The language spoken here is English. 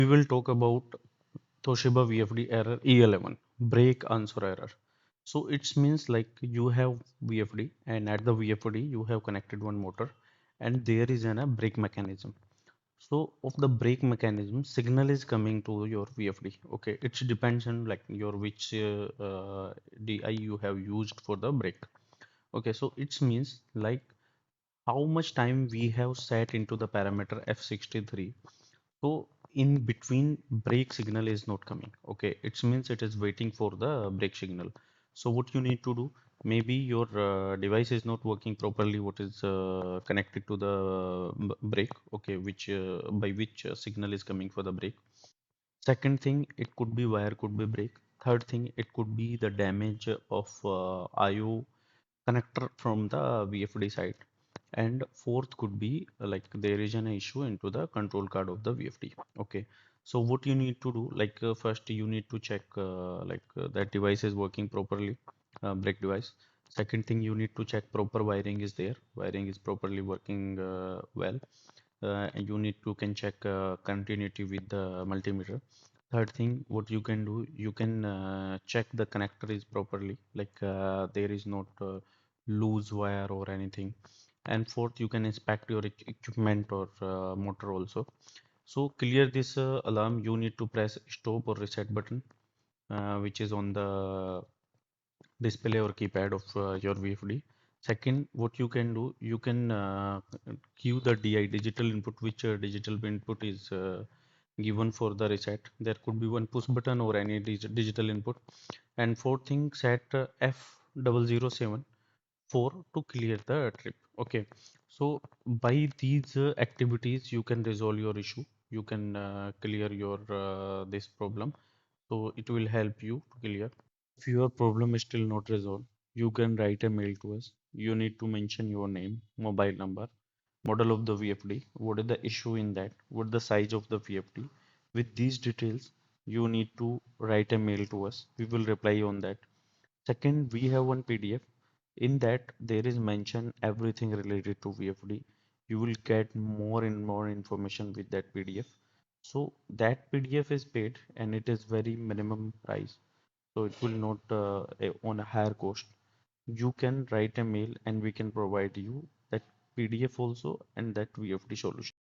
We will talk about Toshiba VFD error E11, break answer error. So it means like you have VFD and at the VFD you have connected one motor and there is a brake mechanism. So of the brake mechanism, signal is coming to your VFD. Okay, it depends on like your which DI you have used for the brake. Okay, so it means like how much time we have set into the parameter F63. So in between brake signal is not coming. Okay, it means it is waiting for the brake signal. So what you need to do, maybe your device is not working properly, what is connected to the brake, okay, which by which signal is coming for the brake. Second thing, it could be wire, could be brake. Third thing, it could be the damage of IO connector from the VFD side. And fourth could be like there is an issue into the control card of the VFD. Okay, so what you need to do, like first you need to check that device is working properly, brake device. Second thing, you need to check proper wiring is there, wiring is properly working well. And you need to can check continuity with the multimeter. Third thing, what you can do, you can check the connector is properly, like there is not loose wire or anything. And fourth, you can inspect your equipment or motor also. So clear this alarm, you need to press stop or reset button, which is on the display or keypad of your VFD. Second, what you can do, you can cue the DI digital input, which digital input is given for the reset. There could be one push button or any digital input. And fourth thing, set F007 4 to clear the trip. Okay, so by these activities, you can resolve your issue. You can clear your this problem. So it will help you to clear. If your problem is still not resolved, you can write a mail to us. You need to mention your name, mobile number, model of the VFD, what is the issue in that, what the size of the VFD. With these details, you need to write a mail to us. We will reply on that. Second, we have one PDF. In that, there is mention everything related to VFD. You will get more and more information with that PDF. So that PDF is paid and it is very minimum price, so it will not on a higher cost. You can write a mail and we can provide you that PDF also and that VFD solution.